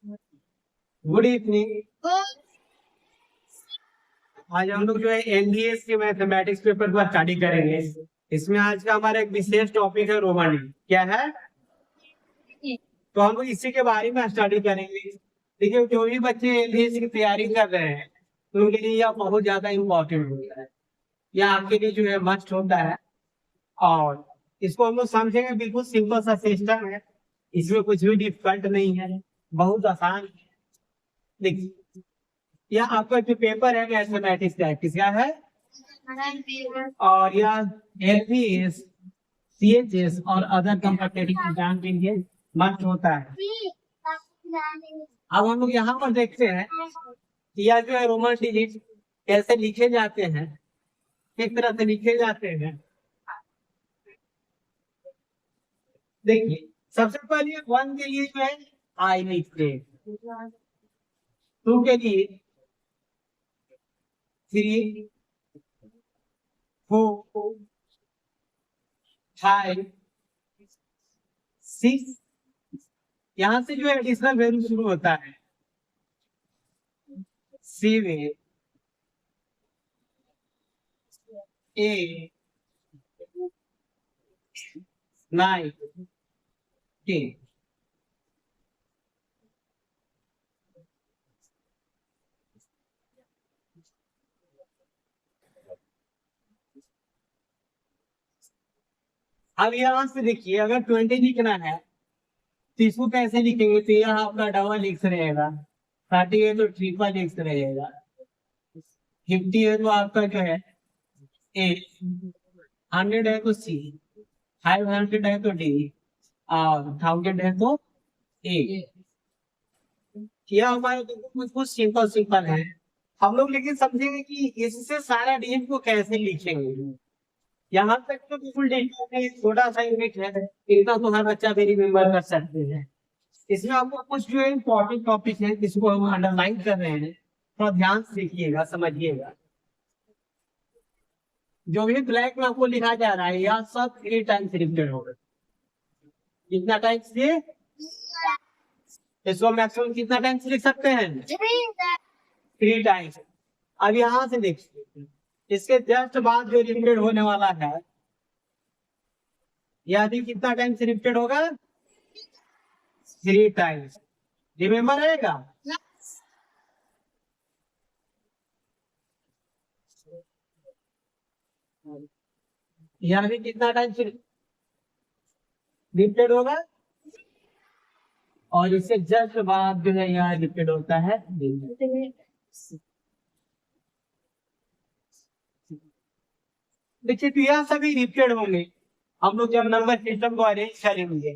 Good evening. आज हम लोग जो है एनडीएस के मैथमेटिक्स पेपर पर स्टडी करेंगे। इसमें आज का हमारा एक विशेष टॉपिक है रोमन। क्या है? तो हम लोग इसी के बारे में स्टडी करेंगे। देखिए, जो भी बच्चे एनडीएस की तैयारी कर रहे हैं तो उनके लिए यह बहुत ज्यादा इम्पोर्टेंट होता है। यह आपके लिए जो है मस्ट होता है। और इसको हम लोग समझेंगे, बिल्कुल सिंपल सा सिस्टम है। इसमें कुछ भी डिफिकल्ट नहीं है, बहुत आसान है। देखिए, यह आपका जो पेपर है मैथमेटिक्स का किसका है? और यह एलपीएस, सीएचएस और अदर कॉम्पिटिटिव एग्जाम के लिए मस्ट होता है। अब हम लोग यहाँ पर देखते हैं कि यह जो है रोमन डिजिट कैसे लिखे जाते हैं, किस तरह से लिखे जाते हैं। देखिए, सबसे पहले वन के लिए जो है आई लिखते हैं, टू के लिए 3, 4, 5, 6, यहाँ से जो है एडिशनल वैल्यू शुरू होता है। 7, 8, 9, 10। अब यहाँ से देखिए, अगर 20 लिखना है तो इसको कैसे लिखेंगे? तो यह आपका डबल एक्स रहेगा, 30 है तो ट्रिपल एक्स रहेगा, 50 है तो आपका जो है ए, 100 है तो सी, 500 है तो डी, और 1000 है तो ए। यह हमारे कुछ कुछ सिंपल सिंपल है हम लोग, लेकिन समझेंगे कि इससे सारा डिजिट को कैसे लिखेंगे। यहाँ तक तो बिल्कुल डिजिट है, छोटा सा यूनिट है, इतना तो हर बच्चा भी रिमेम्बर कर सकते हैं। इसमें आपको कुछ जो है इम्पोर्टेंट टॉपिक है जिसको हम अंडरलाइन कर रहे हैं, थोड़ा ध्यान से देखिएगा, समझिएगा। जो भी ब्लैक में आपको लिखा जा रहा है यह सब 3 टाइम्स रिपीटेड होगा। कितना टाइम्स? ये इसको मैक्सिमम कितना टाइम्स लिख सकते हैं? 3 टाइम्स। अब यहाँ से देखिए, इसके जस्ट बाद जो रिपीटेड होने वाला है यह भी कितना टाइम्स रिपीटेड होगा? 3 टाइम्स। रिमेम्बर रहेगा? यह भी कितना टाइम्स रिपीटेड होगा? और इससे जस्ट बाद जो है यहाँ रिपीटेड होता है। देखिए, तो यह सभी रिपीटेड होंगे। हम लोग जब नंबर सिस्टम को अरेंज करेंगे,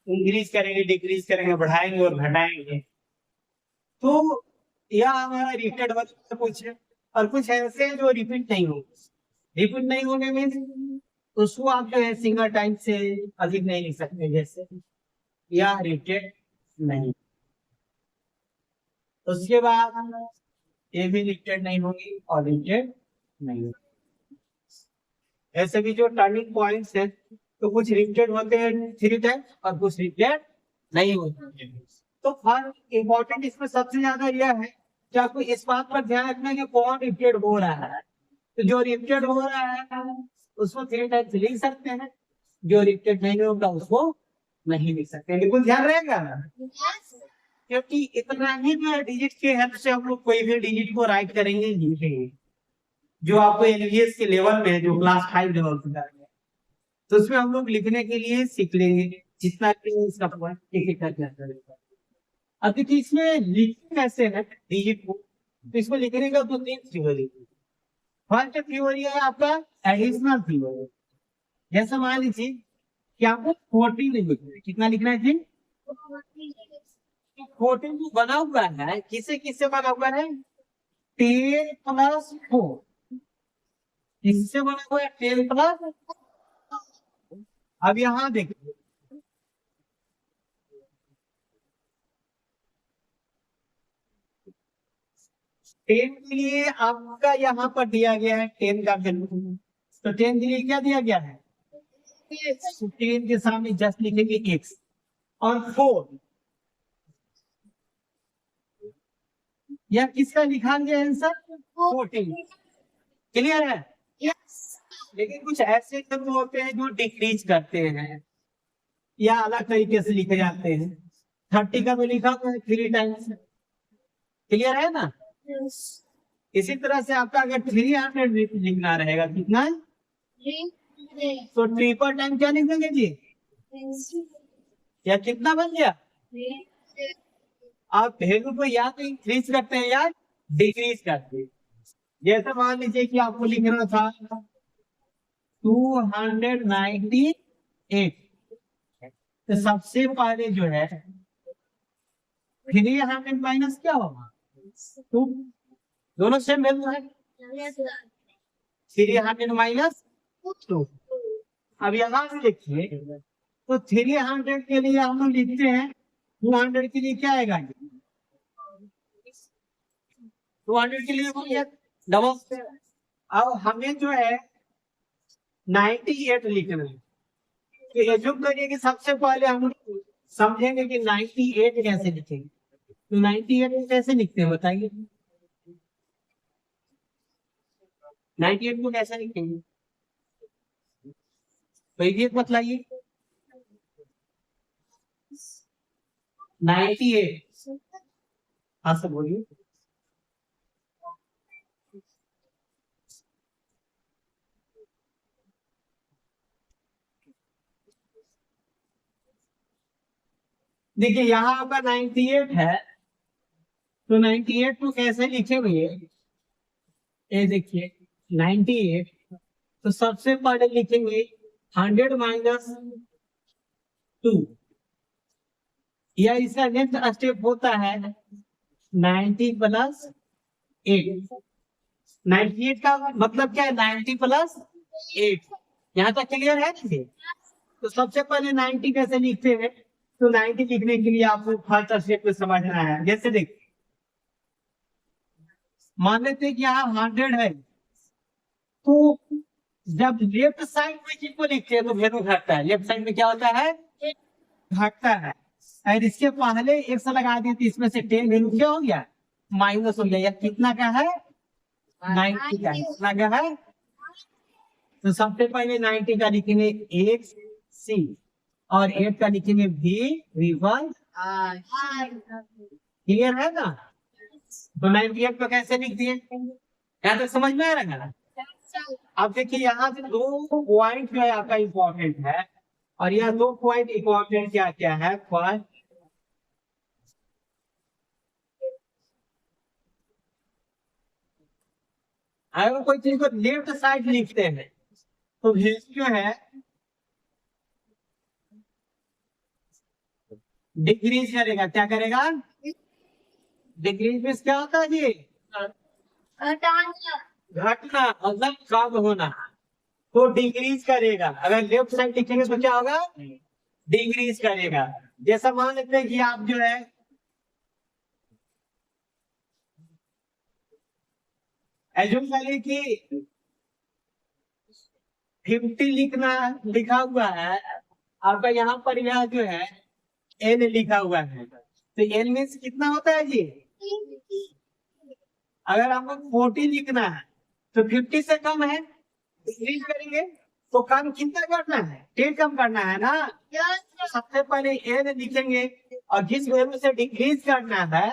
इंक्रीज करेंगे, डिक्रीज करेंगे, बढ़ाएंगे और घटाएंगे, तो यह हमारा रिपीटेड होगा कुछ, और कुछ ऐसे हैं जो रिपीट नहीं होंगे। रिपीट नहीं होने में उसको आप जो है सिंगल टाइम से अधिक नहीं लिख सकते, जैसे यह रिपीटेड नहीं। उसके बाद ये भी रिपीटेड नहीं होगी और रिपीटेड नहीं होगी। ऐसे भी जो टर्निंग पॉइंट्स है तो कुछ रिपीटेड होते हैं 3 टाइम और कुछ रिपीटेड नहीं होते हैं। तो हर इम्पोर्टेंट इसमें सबसे ज्यादा यह है कि आपको इस बात पर ध्यान रखना है कि कौन रिपीटेड हो रहा है। तो जो रिपीटेड हो रहा है उसको 3 टाइम्स लिख सकते हैं, जो रिपीटेड नहीं होगा उसको नहीं लिख सकते। बिल्कुल ध्यान रहेगा, क्योंकि इतना ही जो डिजिट के हेल्प से हम लोग कोई भी डिजिट को राइट करेंगे, लिखेंगे, जो आपको एलवीएस के लेवल में है, जो क्लास 5 लेवल का है, तो उसमें हम लोग लिखने के लिए सीख लेंगे जितना भी इसका पॉइंट एक एक करके करेंगे। अब देखिए, इसमें लिखते कैसे है डिजिट को, तो इसमें लिखने का तो 3 थ्योरी। फर्स्ट थ्योरी है आपका एडिशनल थ्योरी। जैसे मान लीजिए कि आपको 14 लिखना है, कितना लिखना है जी? 14 जो बना हुआ है किसे किससे बना हुआ है? 10 + 4। किससे बना हुआ है? 10 +। अब यहाँ देखिए, 10 के लिए आपका यहाँ पर दिया गया है 10 का वैल्यू, तो 10 के लिए क्या दिया गया है? 10 के सामने जस्ट लिखेंगे x। और 4 या किसका लिखाएंगे आंसर 14। क्लियर है? लेकिन कुछ ऐसे शब्द होते हैं जो डिक्रीज करते हैं या अलग तरीके से लिखे जाते हैं। 30 का भी लिखा हुआ है 3 टाइम्स। क्लियर है ना? इसी तरह से आपका अगर 300 लिखना रहेगा कितना तो ट्रिपल टाइम क्या लिख देंगे जी? या कितना बन गया? आप वैल्यू को या तो इंक्रीज करते हैं या डिक्रीज करते हैं। जैसे मान लीजिए कि आपको लिखना था 298, तो सबसे पहले जो है 300 माइनस क्या होगा 2, दोनों सेम वैल्यू है 300 माइनस 2। अब यहाँ से देखिए तो 300 के लिए हम लोग लिखते हैं 200 के लिए क्या आएगा 200 के लिए बोलिए डबल। अब हमें जो है 98 लिखना है तो एज्यूम करिए कि सबसे पहले हम समझेंगे कि 98 कैसे लिखेंगे। तो 98 कैसे लिखते हैं बताइए 98 को कैसे लिखेंगे तो ये बतलाइए 98। हाँ सर बोलिए। देखिए यहाँ आपका 98 है तो 98 को कैसे लिखेंगे ये देखिए 98 तो सबसे पहले लिखेंगे 100 माइनस 2 या इसका नेक्स्ट स्टेप होता है 90 प्लस 8। 98 का मतलब क्या है 90 प्लस 8। यहाँ तक क्लियर है ना? तो सबसे पहले 90 कैसे लिखते हैं तो 90 लिखने के लिए आपको फर्स्ट स्टेप को समझना है। जैसे देख मान लेते हैं कि यहाँ 100 है तो जब लेफ्ट साइड में जिसको लिखते हैं तो वैल्यू घटता है। लेफ्ट साइड में क्या होता है घटता है और इसके पहले 100 लगा दिए तो इसमें से 10 वैल्यू क्या हो गया माइनस हो गया। या कितना का है 90 का कितना का है तो सबसे पहले 90 का लिखेंगे एक सी और 8 का लिखेंगे V1। क्लियर है ना? तो 98 को कैसे लिख दिए यहाँ तक समझ में आ रहा है? अब देखिए यहाँ से 2 पॉइंट जो है आपका इंपॉर्टेंट है और यह 2 पॉइंट इंपॉर्टेंट क्या क्या है फर्स्ट अगर कोई चीज को लेफ्ट साइड लिखते हैं तो जो है डिक्रीज करेगा। क्या करेगा डिक्रीज में क्या होता है जी घटना मतलब कम होना तो डिक्रीज करेगा। अगर लेफ्ट साइड लिखेंगे तो क्या होगा डिक्रीज करेगा। जैसा मान लेते हैं कि आप जो है एज्यूम करिए कि 50 लिखा हुआ है आपका यहाँ पर यह जो है एन लिखा हुआ है तो एन मीन्स कितना होता है जी अगर हमको 40 लिखना है तो 50 से कम है डिक्रीज करेंगे तो कम कितना करना है 10 कम करना है ना। सबसे पहले एन लिखेंगे और जिस वैल्यू से डिक्रीज करना है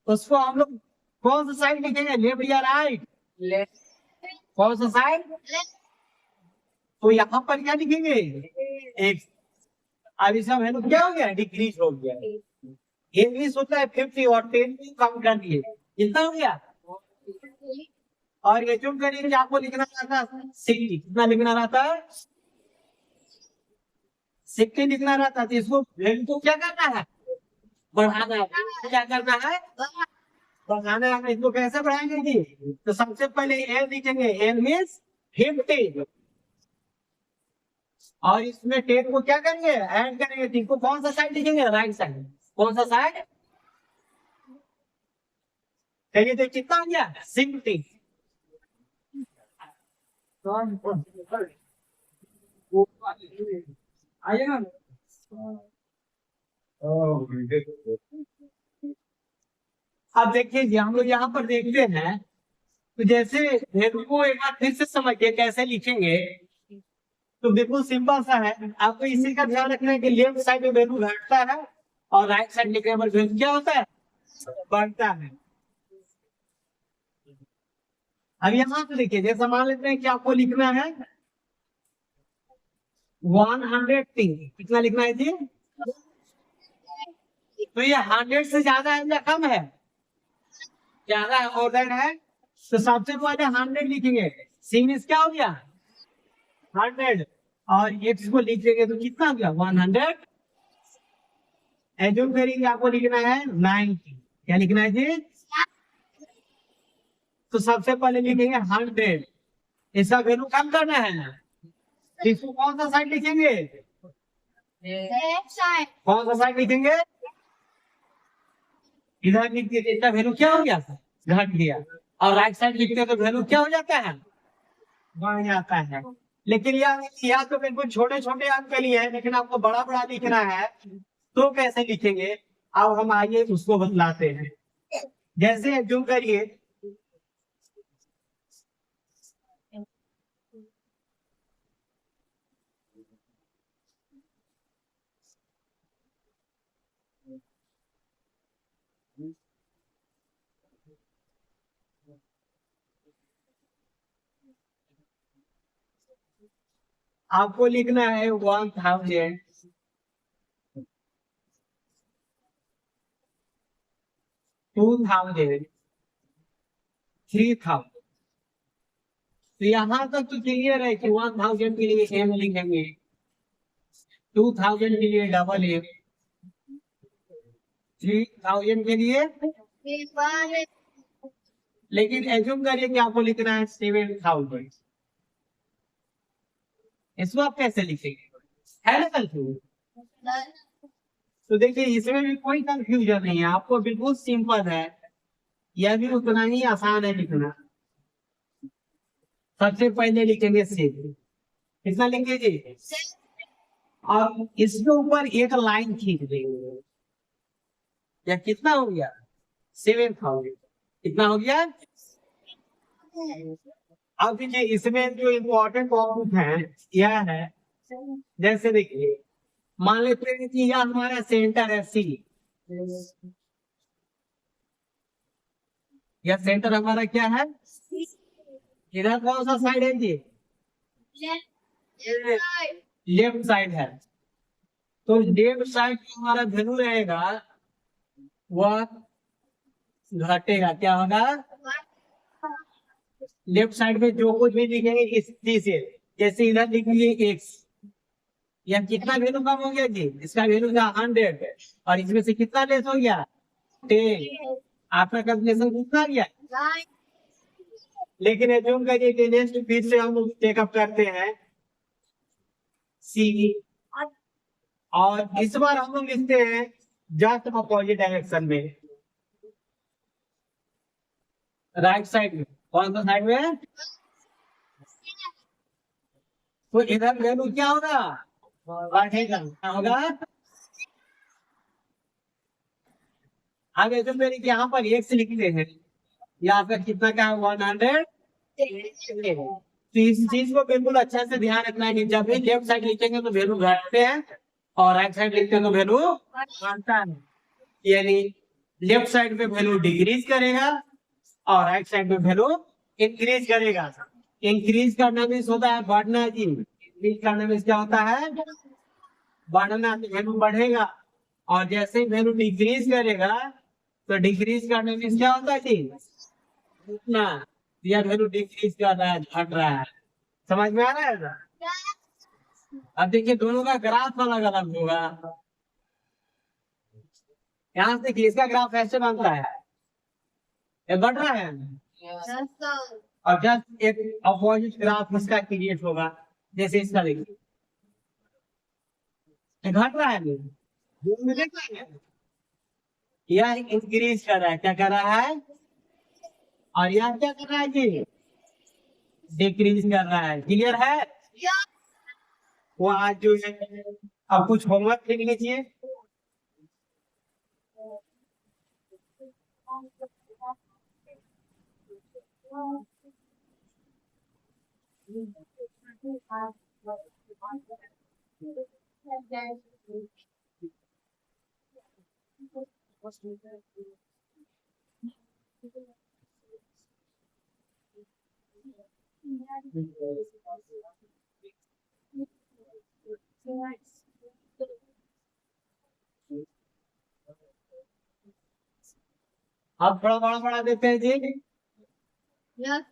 उसको हम लोग कौन सा साइड लिखेंगे लेफ्ट या राइट कौन सा साइड तो यहाँ पर क्या लिखेंगे एक। अब इसका वैल्यू क्या हो गया डिक्रीज हो गया। इंग्लिश होता है 50 और 10 को कम कर दिए कितना हो गया और ये चुन करिए कि आपको लिखना रहता है 60 कितना लिखना रहता है 60 लिखना रहता है तो इसको वैल्यू को क्या करना है बढ़ाना है। क्या करना है बढ़ाना है। इसको कैसे बढ़ाएंगे जी तो सबसे पहले एन लिखेंगे एन मीन्स 50 और इसमें 10 को क्या करेंगे ऐड करेंगे तो इसको कौन सा साइड लिखेंगे राइट साइड कौन सा साइड चलिए तो कितना हो गया 60। आइए ना अब देखिए जी, हम लोग यहाँ पर देखते हैं तो जैसे वैल्यू को एक बार फिर से समझिए कैसे लिखेंगे। तो बिल्कुल सिंपल सा है, आपको इसी का ध्यान रखना है कि लेफ्ट साइड में वैल्यू घटता है और राइट साइड लिखने पर वैल्यू क्या होता है, बढ़ता है। अब यहाँ पे देखिए, जैसे मान लेते हैं कि आपको लिखना है 103, कितना लिखना है जी? तो ये 100 से ज्यादा है या कम है? ज्यादा है, मोर देन है। तो सबसे पहले 100 लिखेंगे, सीरीज क्या हो गया 100, और एक्स को लिख देंगे तो कितना हो गया 100। एज्यूम करेंगे आपको लिखना है 90, क्या लिखना है जी? तो सबसे पहले लिखेंगे 100, इसका वैल्यू कम करना है। तो इसको कौन सा साइड लिखेंगे, कौन सा साइड लिखेंगे? इधर लिख दिए, इसका वैल्यू क्या हो गया, घट गया। और राइट साइड लिखते हैं तो वैल्यू क्या हो जाता है, बढ़ जाता है। लेकिन यह तो बिल्कुल छोटे छोटे अंक के लिए है, लेकिन आपको बड़ा बड़ा लिखना है तो कैसे लिखेंगे, अब हम आइए उसको बतलाते हैं। जैसे एज्यूम करिए आपको लिखना है 1000, 2000, 3000। तो यहाँ तक तो क्लियर है कि 1000 के लिए एम लिखेंगे, 2000 के लिए डबल एम, 3000 के लिए। लेकिन एज्यूम करिए कि आपको लिखना है 7000, इसको आप कैसे लिखेंगे, है ना कंफ्यूज? तो देखिए इसमें भी कोई कंफ्यूजन नहीं है, आपको बिल्कुल सिंपल है, यह भी उतना ही आसान है लिखना। सबसे पहले लिखेंगे सेव, कितना लिखेंगे जी? और इसके ऊपर एक लाइन खींच देंगे, या कितना हो गया 7000, कितना हो गया? अब देखिए इसमें जो इम्पोर्टेंट टॉपिक है यह है, जैसे देखिए मान लेते हैं कि यह हमारा सेंटर है सी, यह सेंटर हमारा क्या है, इधर कौन सा साइड है जी, लेफ्ट साइड है। तो लेफ्ट साइड जो हमारा वैल्यू रहेगा वह घटेगा, क्या होगा, लेफ्ट साइड में जो कुछ भी लिखेंगे इस सी से, जैसे इधर लिख लिए एक्स, यह कितना वैल्यू कम हो गया जी, इसका वैल्यू था 100 और इसमें से कितना लेस हो गया 10, आपका कैलकुलेशन कितना गया। लेकिन एज्यूम करिए कि नेक्स्ट फिर से हम लोग चेकअप करते हैं सी, और इस बार हम लोग लिखते हैं जस्ट अपोजिट डायरेक्शन में, राइट साइड में, कौन सा साइड में? तो इधर वैल्यू क्या होगा, बढ़ेगा, क्या होगा। आगे जो मेरे यहाँ पर एक्स लिखते हैं, यहाँ पर कितना क्या है 100। तो इस चीज को बिल्कुल अच्छे से ध्यान रखना है कि जब भी लेफ्ट साइड लिखेंगे तो वैल्यू घटते हैं और राइट साइड लिखते हैं तो वैल्यू बढ़ता है। यानी लेफ्ट साइड पे वैल्यू डिक्रीज करेगा और राइट साइड पे वैल्यू इंक्रीज करेगा। इंक्रीज करना मीन्स होता है बढ़ना जी, इंक्रीज करना मीन्स क्या होता है, बढ़ना, तो वैल्यू बढ़ेगा। और जैसे ही वैल्यू डिक्रीज करेगा तो डिक्रीज करने मीन्स क्या होता है जी, उतना, यह वैल्यू डिक्रीज कर रहा है, घट रहा है। समझ में आ रहा है ना? अब देखिए दोनों का ग्राफ अलग अलग होगा। यहाँ से देखिए इसका ग्राफ ऐसे बनता है, ये बढ़ रहा है, और जस्ट एक अपोजिट ग्राफ इसका क्रिएट होगा, जैसे इसका देखिए ये घट रहा है, दोनों में देख रहे हैं? यह इंक्रीज कर रहा है, क्या कर रहा है, और यह क्या कर रहा है जी, डिक्रीज कर रहा है। क्लियर है? वो आज जो है, अब कुछ होमवर्क लिख लीजिए। आप थोड़ा बड़ा बड़ा देते हैं जी,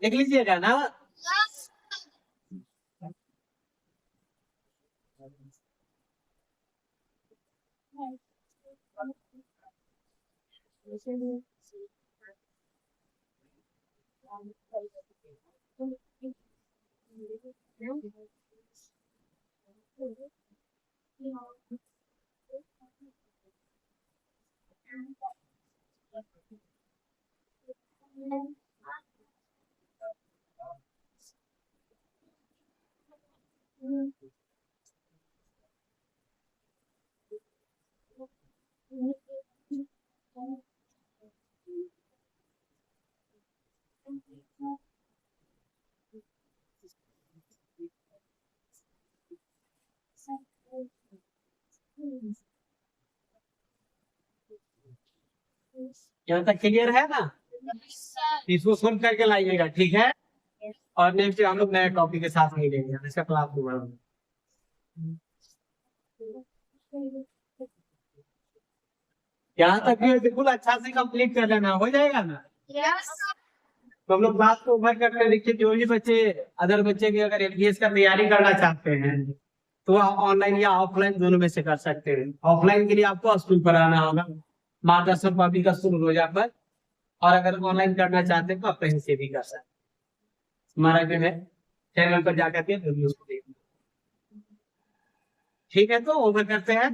लिख लीजिएगा ना। यहाँ तक क्लियर है ना? इसको सुन करके लाइएगा, ठीक है। और नेक्स्ट हम लोग नए टॉपिक के साथ मिलेंगे, इसका क्लास होगा। यहाँ तक भी बिल्कुल अच्छा से कंप्लीट कर लेना, हो जाएगा ना? तो हम लोग बात को ओवर करके देखिए, जो भी बच्चे अदर बच्चे की अगर एलबीएस का तैयारी करना चाहते हैं तो आप ऑनलाइन या ऑफलाइन दोनों में से कर सकते हैं। ऑफलाइन के लिए आपको स्कूल पर आना होगा, मार्गदर्शन पब्लिक का शुरू रोजा पर। और अगर ऑनलाइन करना चाहते हैं तो आप कहीं से भी कर सकते हैं। हमारा जो है चैनल पर जाकर के वीडियोस को देखना। ठीक है, तो ओवर करते हैं।